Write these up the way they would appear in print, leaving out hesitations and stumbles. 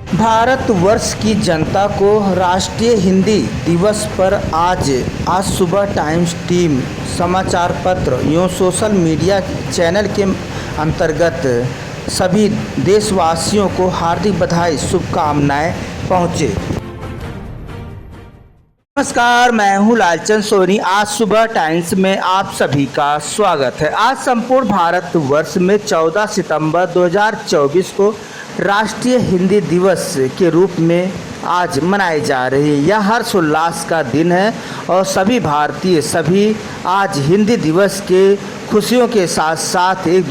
भारतवर्ष की जनता को राष्ट्रीय हिंदी दिवस पर आज सुबह टाइम्स टीम समाचार पत्र एवं सोशल मीडिया चैनल के अंतर्गत सभी देशवासियों को हार्दिक बधाई शुभकामनाएं पहुँचे। नमस्कार, मैं हूं लालचंद सोनी। आज सुबह टाइम्स में आप सभी का स्वागत है। आज संपूर्ण भारतवर्ष में 14 सितंबर 2024 को राष्ट्रीय हिंदी दिवस के रूप में आज मनाई जा रही है। यह हर्षोल्लास का दिन है और सभी भारतीय आज हिंदी दिवस के खुशियों के साथ साथ एक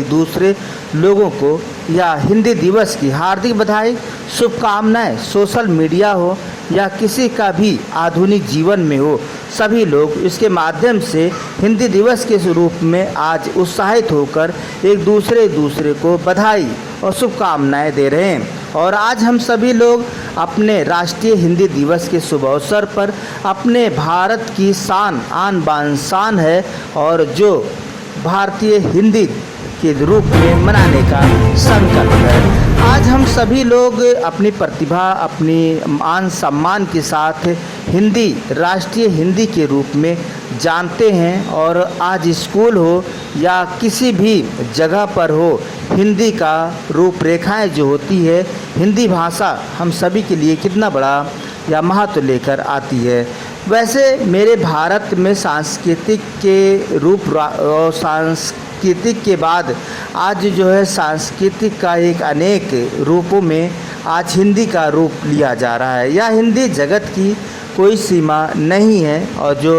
दूसरे लोगों को या हिंदी दिवस की हार्दिक बधाई शुभकामनाएं सोशल मीडिया हो या किसी का भी आधुनिक जीवन में हो, सभी लोग इसके माध्यम से हिंदी दिवस के रूप में आज उत्साहित होकर एक दूसरे को बधाई और शुभकामनाएं दे रहे हैं। और आज हम सभी लोग अपने राष्ट्रीय हिंदी दिवस के शुभ अवसर पर अपने भारत की शान आन बान शान है और जो भारतीय हिंदी के रूप में मनाने का संकल्प है। आज हम सभी लोग अपनी प्रतिभा अपनी मान सम्मान के साथ राष्ट्रीय हिंदी के रूप में जानते हैं और आज स्कूल हो या किसी भी जगह पर हो, हिंदी का रूपरेखाएं जो होती है, हिंदी भाषा हम सभी के लिए कितना बड़ा या महत्व लेकर आती है। वैसे मेरे भारत में सांस्कृतिक के रूप और सांस्कृतिक के बाद आज जो है सांस्कृतिक का एक अनेक रूपों में आज हिंदी का रूप लिया जा रहा है। यह हिंदी जगत की कोई सीमा नहीं है और जो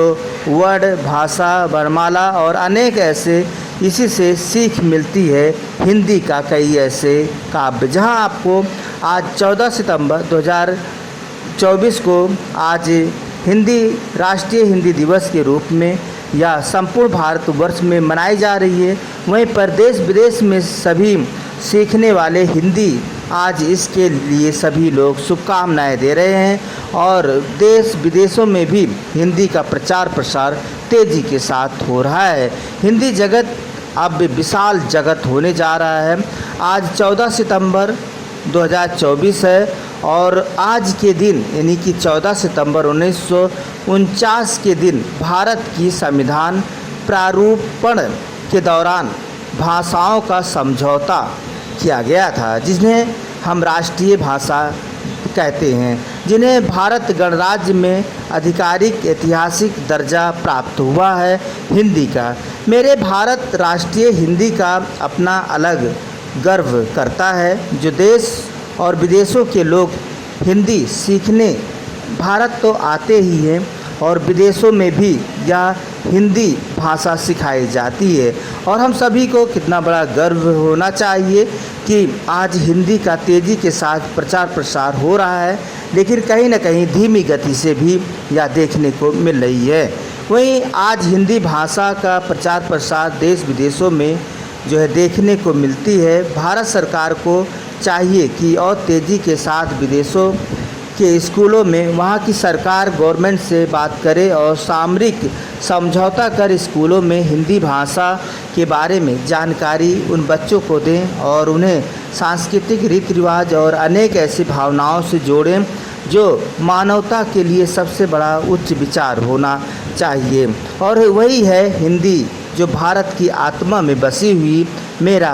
वर्ड भाषा वर्णमाला और अनेक ऐसे इसी से सीख मिलती है हिंदी का कई ऐसे काव्य, जहां आपको आज 14 सितंबर 2024 को आज राष्ट्रीय हिंदी दिवस के रूप में या संपूर्ण भारतवर्ष में मनाई जा रही है। वहीं पर देश विदेश में सभी सीखने वाले हिंदी आज इसके लिए सभी लोग शुभकामनाएं दे रहे हैं और देश विदेशों में भी हिंदी का प्रचार प्रसार तेज़ी के साथ हो रहा है। हिंदी जगत अब विशाल जगत होने जा रहा है। आज 14 सितंबर 2024 है और आज के दिन यानी कि 14 सितंबर 1949 के दिन भारत की संविधान प्रारूपण के दौरान भाषाओं का समझौता किया गया था, जिन्हें हम राष्ट्रीय भाषा कहते हैं, जिन्हें भारत गणराज्य में आधिकारिक ऐतिहासिक दर्जा प्राप्त हुआ है हिंदी का। मेरे भारत राष्ट्रीय हिंदी का अपना अलग गर्व करता है। जो देश और विदेशों के लोग हिंदी सीखने भारत तो आते ही हैं और विदेशों में भी यह हिंदी भाषा सिखाई जाती है और हम सभी को कितना बड़ा गर्व होना चाहिए कि आज हिंदी का तेज़ी के साथ प्रचार प्रसार हो रहा है, लेकिन कहीं न कहीं धीमी गति से भी यह देखने को मिल रही है। वहीं आज हिंदी भाषा का प्रचार प्रसार देश विदेशों में जो है देखने को मिलती है। भारत सरकार को चाहिए कि और तेज़ी के साथ विदेशों के स्कूलों में वहाँ की सरकार गवर्नमेंट से बात करे और सामरिक समझौता कर स्कूलों में हिंदी भाषा के बारे में जानकारी उन बच्चों को दें और उन्हें सांस्कृतिक रीति रिवाज और अनेक ऐसी भावनाओं से जोड़ें जो मानवता के लिए सबसे बड़ा उच्च विचार होना चाहिए। और वही है हिंदी जो भारत की आत्मा में बसी हुई मेरा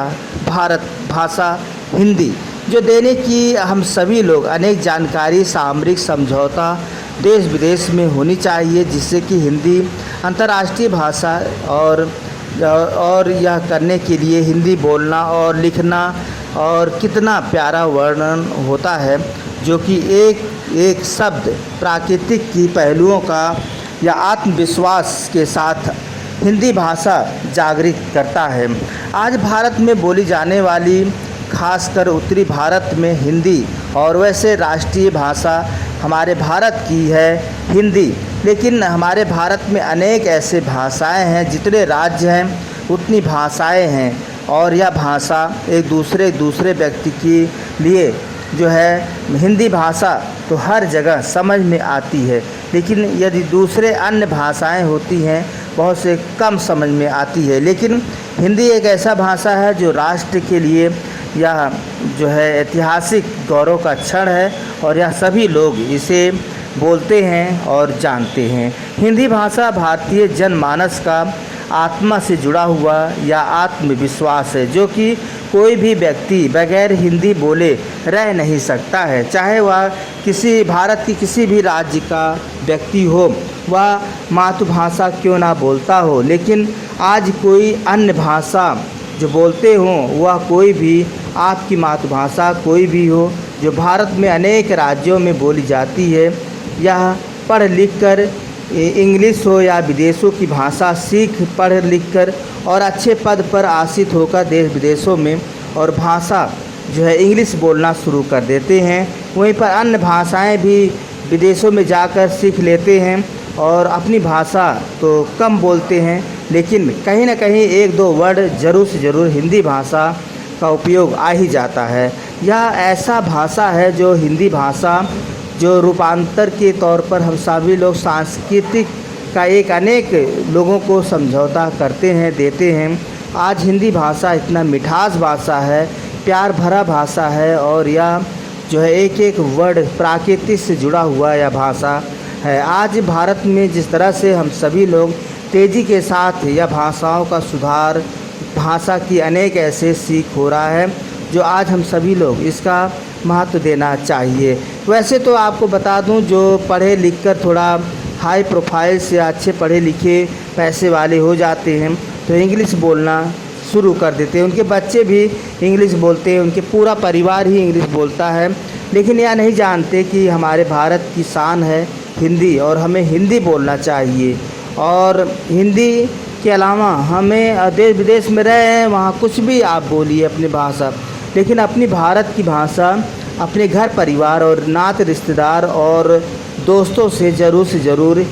भारत भाषा हिंदी, जो देने की हम सभी लोग अनेक जानकारी सामरिक समझौता देश विदेश में होनी चाहिए, जिससे कि हिंदी अंतर्राष्ट्रीय भाषा और यह करने के लिए हिंदी बोलना और लिखना और कितना प्यारा वर्णन होता है, जो कि एक शब्द प्राकृतिक की पहलुओं का या आत्मविश्वास के साथ हिंदी भाषा जागृत करता है। आज भारत में बोली जाने वाली खासकर उत्तरी भारत में हिंदी और वैसे राष्ट्रीय भाषा हमारे भारत की है हिंदी, लेकिन हमारे भारत में अनेक ऐसे भाषाएं हैं, जितने राज्य हैं उतनी भाषाएं हैं और यह भाषा एक दूसरे व्यक्ति के लिए जो है हिंदी भाषा तो हर जगह समझ में आती है, लेकिन यदि दूसरे अन्य भाषाएं होती हैं बहुत से कम समझ में आती है। लेकिन हिंदी एक ऐसा भाषा है जो राष्ट्र के लिए यह जो है ऐतिहासिक गौरव का क्षण है और यह सभी लोग इसे बोलते हैं और जानते हैं। हिंदी भाषा भारतीय जनमानस का आत्मा से जुड़ा हुआ या आत्मविश्वास है, जो कि कोई भी व्यक्ति बगैर हिंदी बोले रह नहीं सकता है। चाहे वह भारत की किसी भी राज्य का व्यक्ति हो, वह मातृभाषा क्यों ना बोलता हो, लेकिन आज कोई अन्य भाषा जो बोलते हों, वह कोई भी आपकी मातृभाषा कोई भी हो जो भारत में अनेक राज्यों में बोली जाती है, यह पढ़ लिख कर इंग्लिश हो या विदेशों की भाषा सीख पढ़ लिख कर और अच्छे पद पर आसीन होकर देश विदेशों में और भाषा जो है इंग्लिश बोलना शुरू कर देते हैं। वहीं पर अन्य भाषाएं भी विदेशों में जाकर सीख लेते हैं और अपनी भाषा तो कम बोलते हैं, लेकिन कहीं ना कहीं एक दो वर्ड ज़रूर से ज़रूर हिंदी भाषा का उपयोग आ ही जाता है। यह ऐसा भाषा है जो हिंदी भाषा जो रूपांतर के तौर पर हम सभी लोग सांस्कृतिक का एक अनेक लोगों को समझौता करते हैं, देते हैं। आज हिंदी भाषा इतना मिठास भाषा है, प्यार भरा भाषा है और यह जो है एक एक वर्ड प्रकृति से जुड़ा हुआ यह भाषा है। आज भारत में जिस तरह से हम सभी लोग तेज़ी के साथ यह भाषाओं का सुधार, भाषा की अनेक ऐसे सीख हो रहा है जो आज हम सभी लोग इसका महत्व देना चाहिए। वैसे तो आपको बता दूं, जो पढ़े लिख कर थोड़ा हाई प्रोफाइल से अच्छे पढ़े लिखे पैसे वाले हो जाते हैं तो इंग्लिश बोलना शुरू कर देते हैं। उनके बच्चे भी इंग्लिश बोलते हैं, उनके पूरा परिवार ही इंग्लिश बोलता है, लेकिन यह नहीं जानते कि हमारे भारत की शान है हिंदी और हमें हिंदी बोलना चाहिए। और हिंदी के अलावा हमें देश विदेश में रहे हैं, वहाँ कुछ भी आप बोलिए अपनी भाषा, लेकिन अपनी भारत की भाषा अपने घर परिवार और नाते रिश्तेदार और दोस्तों से ज़रूर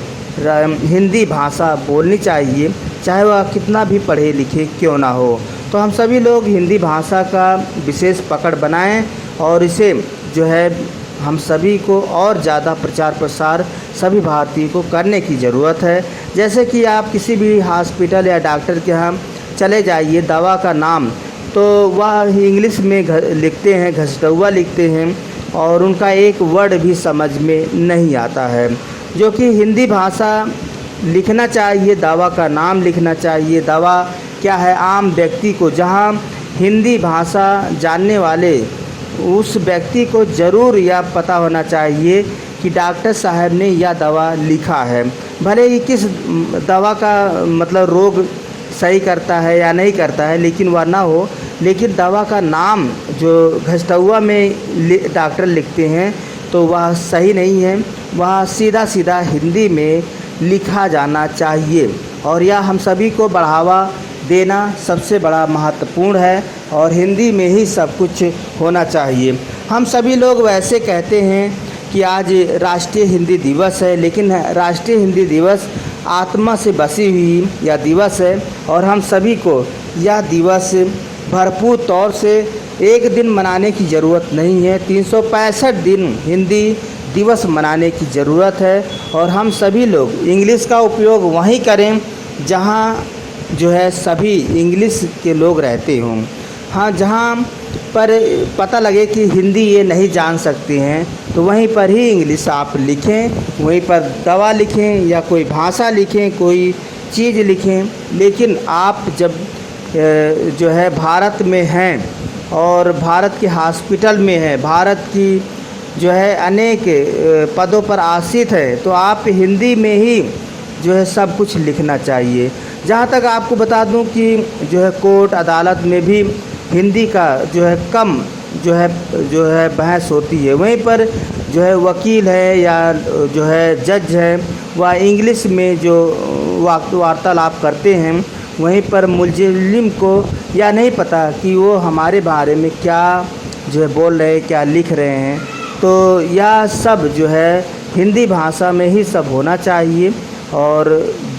हिंदी भाषा बोलनी चाहिए, चाहे वह कितना भी पढ़े लिखे क्यों ना हो। तो हम सभी लोग हिंदी भाषा का विशेष पकड़ बनाएं और इसे जो है हम सभी को और ज़्यादा प्रचार प्रसार सभी भारतीयों को करने की ज़रूरत है। जैसे कि आप किसी भी हॉस्पिटल या डॉक्टर के यहाँ चले जाइए, दवा का नाम तो वह इंग्लिश में लिखते हैं, घसटुआ लिखते हैं और उनका एक वर्ड भी समझ में नहीं आता है, जो कि हिंदी भाषा लिखना चाहिए, दवा का नाम लिखना चाहिए। दवा क्या है आम व्यक्ति को, जहाँ हिंदी भाषा जानने वाले उस व्यक्ति को ज़रूर यह पता होना चाहिए कि डॉक्टर साहब ने यह दवा लिखा है, भले ही किस दवा का मतलब रोग सही करता है या नहीं करता है, लेकिन वह ना हो, लेकिन दवा का नाम जो घसटुआ में डॉक्टर लिखते हैं तो वह सही नहीं है, वह सीधा सीधा हिंदी में लिखा जाना चाहिए। और यह हम सभी को बढ़ावा देना सबसे बड़ा महत्वपूर्ण है और हिंदी में ही सब कुछ होना चाहिए। हम सभी लोग वैसे कहते हैं कि आज राष्ट्रीय हिंदी दिवस है, लेकिन राष्ट्रीय हिंदी दिवस आत्मा से बसी हुई यह दिवस है और हम सभी को यह दिवस भरपूर तौर से एक दिन मनाने की ज़रूरत नहीं है, 365 दिन हिंदी दिवस मनाने की ज़रूरत है। और हम सभी लोग इंग्लिश का उपयोग वहीं करें जहां जो है सभी इंग्लिश के लोग रहते हों। हाँ, जहाँ पर पता लगे कि हिंदी ये नहीं जान सकते हैं तो वहीं पर ही इंग्लिश आप लिखें, वहीं पर दवा लिखें या कोई भाषा लिखें, कोई चीज़ लिखें। लेकिन आप जब जो है भारत में हैं और भारत के हॉस्पिटल में हैं, भारत की जो है अनेक पदों पर आसीन है, तो आप हिंदी में ही जो है सब कुछ लिखना चाहिए। जहाँ तक आपको बता दूं कि जो है कोर्ट अदालत में भी हिंदी का जो है कम जो है बहस होती है, वहीं पर जो है वकील है या जो है जज है वह इंग्लिश में जो वार्तालाप करते हैं, वहीं पर मुल्ज़िम को या नहीं पता कि वो हमारे बारे में क्या जो है बोल रहे हैं, क्या लिख रहे हैं। तो यह सब जो है हिंदी भाषा में ही सब होना चाहिए। और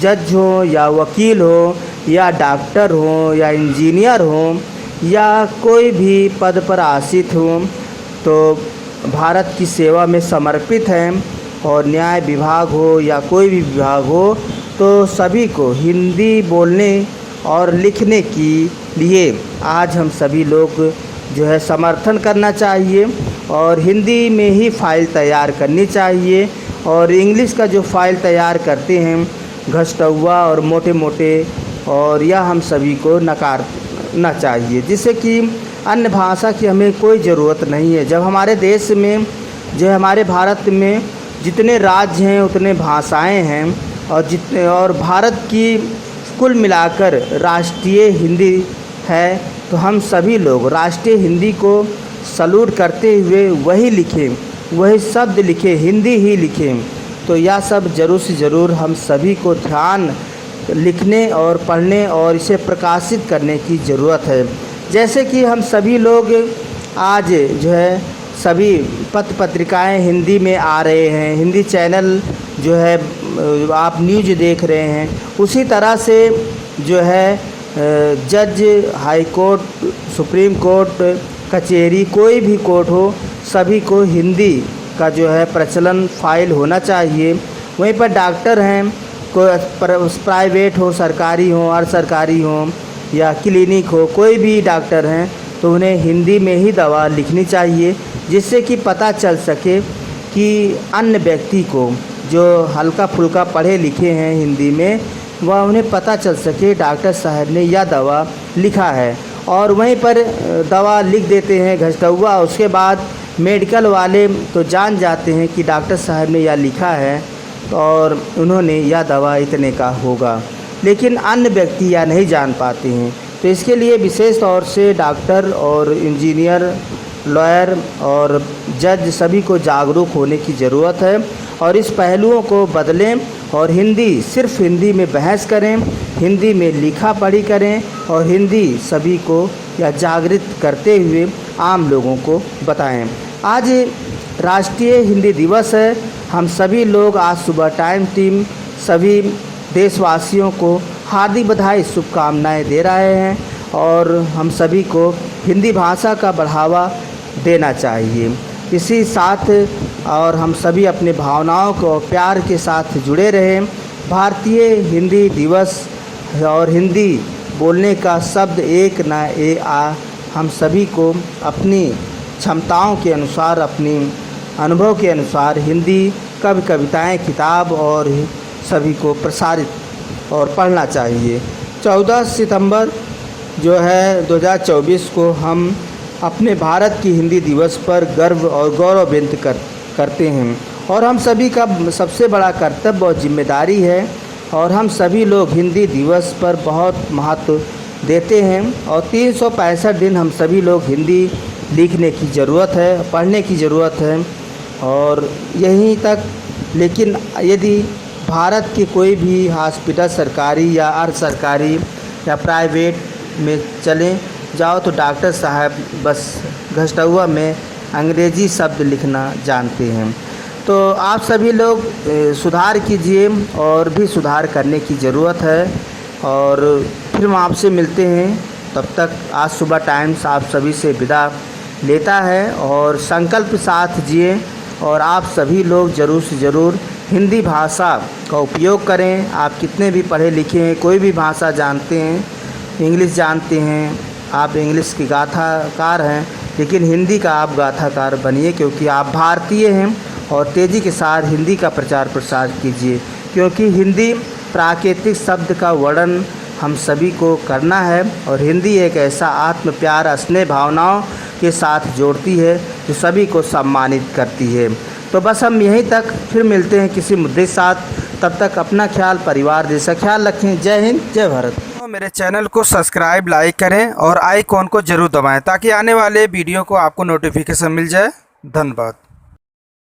जज हो या वकील हो या डॉक्टर हो या इंजीनियर हो या कोई भी पद पर आसीन हो, तो भारत की सेवा में समर्पित हैं। और न्याय विभाग हो या कोई भी विभाग हो, तो सभी को हिंदी बोलने और लिखने के लिए आज हम सभी लोग जो है समर्थन करना चाहिए और हिंदी में ही फ़ाइल तैयार करनी चाहिए। और इंग्लिश का जो फ़ाइल तैयार करते हैं घसटुआ और मोटे मोटे, और यह हम सभी को नकारना चाहिए, जिससे कि अन्य भाषा की हमें कोई ज़रूरत नहीं है। जब हमारे देश में जो है हमारे भारत में जितने राज्य हैं उतने भाषाएं हैं, और भारत की कुल मिलाकर राष्ट्रीय हिंदी है, तो हम सभी लोग राष्ट्रीय हिंदी को सल्यूट करते हुए वही लिखें, वही शब्द लिखें, हिंदी ही लिखें। तो यह सब ज़रूर से ज़रूर हम सभी को ध्यान लिखने और पढ़ने और इसे प्रकाशित करने की ज़रूरत है। जैसे कि हम सभी लोग आज जो है सभी पत्र पत्रिकाएं हिंदी में आ रहे हैं, हिंदी चैनल जो है आप न्यूज़ देख रहे हैं, उसी तरह से जो है जज, हाई कोर्ट, सुप्रीम कोर्ट, कचहरी, कोई भी कोर्ट हो, सभी को हिंदी का जो है प्रचलन फ़ाइल होना चाहिए। वहीं पर डॉक्टर हैं, कोई प्राइवेट हो, सरकारी हो, अर्ध सरकारी हो या क्लिनिक हो, कोई भी डॉक्टर हैं तो उन्हें हिंदी में ही दवा लिखनी चाहिए, जिससे कि पता चल सके कि अन्य व्यक्ति को जो हल्का फुल्का पढ़े लिखे हैं हिंदी में, वह उन्हें पता चल सके डॉक्टर साहब ने यह दवा लिखा है। और वहीं पर दवा लिख देते हैं घसटुआ, उसके बाद मेडिकल वाले तो जान जाते हैं कि डॉक्टर साहब ने यह लिखा है और उन्होंने यह दवा इतने का होगा, लेकिन अन्य व्यक्ति यह नहीं जान पाते हैं। तो इसके लिए विशेष तौर से डॉक्टर और इंजीनियर, लॉयर और जज सभी को जागरूक होने की ज़रूरत है और इस पहलुओं को बदलें और हिंदी, सिर्फ हिंदी में बहस करें, हिंदी में लिखा पढ़ी करें और हिंदी सभी को या जागृत करते हुए आम लोगों को बताएं। आज राष्ट्रीय हिंदी दिवस है। हम सभी लोग आज सुबह टाइम टीम सभी देशवासियों को हार्दिक बधाई, शुभकामनाएं दे रहे हैं और हम सभी को हिंदी भाषा का बढ़ावा देना चाहिए। इसी साथ और हम सभी अपने भावनाओं को प्यार के साथ जुड़े रहें। भारतीय हिंदी दिवस और हिंदी बोलने का शब्द एक ना हम सभी को अपनी क्षमताओं के अनुसार, अपनी अनुभव के अनुसार हिंदी कविताएं, किताब और सभी को प्रसारित और पढ़ना चाहिए। 14 सितंबर जो है 2024 को हम अपने भारत की हिंदी दिवस पर गर्व और गौरव व्यक्त करते हैं और हम सभी का सबसे बड़ा कर्तव्य और जिम्मेदारी है और हम सभी लोग हिंदी दिवस पर बहुत महत्व देते हैं और 365 दिन हम सभी लोग हिंदी लिखने की ज़रूरत है, पढ़ने की ज़रूरत है और यहीं तक। लेकिन यदि भारत के कोई भी हॉस्पिटल सरकारी या अर्ध सरकारी या प्राइवेट में चले जाओ तो डॉक्टर साहब बस घसटुआ में अंग्रेज़ी शब्द लिखना जानते हैं। तो आप सभी लोग सुधार कीजिए और भी सुधार करने की ज़रूरत है और फिर हम आपसे मिलते हैं। तब तक आज सुबह टाइम्स आप सभी से विदा लेता है और संकल्प साथ जिए और आप सभी लोग ज़रूर से ज़रूर हिंदी भाषा का उपयोग करें। आप कितने भी पढ़े लिखे हैं, कोई भी भाषा जानते हैं, इंग्लिश जानते हैं, आप इंग्लिश के गाथाकार हैं, लेकिन हिंदी का आप गाथाकार बनिए क्योंकि आप भारतीय हैं और तेज़ी के साथ हिंदी का प्रचार प्रसार कीजिए क्योंकि हिंदी प्राकृतिक शब्द का वर्णन हम सभी को करना है और हिंदी एक ऐसा आत्म प्यार, स्नेह भावनाओं के साथ जोड़ती है जो सभी को सम्मानित करती है। तो बस हम यहीं तक, फिर मिलते हैं किसी मुद्दे के साथ। तब तक अपना ख्याल, परिवार जैसा ख्याल रखें। जय हिंद, जय भारत। तो मेरे चैनल को सब्सक्राइब, लाइक करें और आइकॉन को ज़रूर दबाएं ताकि आने वाले वीडियो को आपको नोटिफिकेशन मिल जाए। धन्यवाद।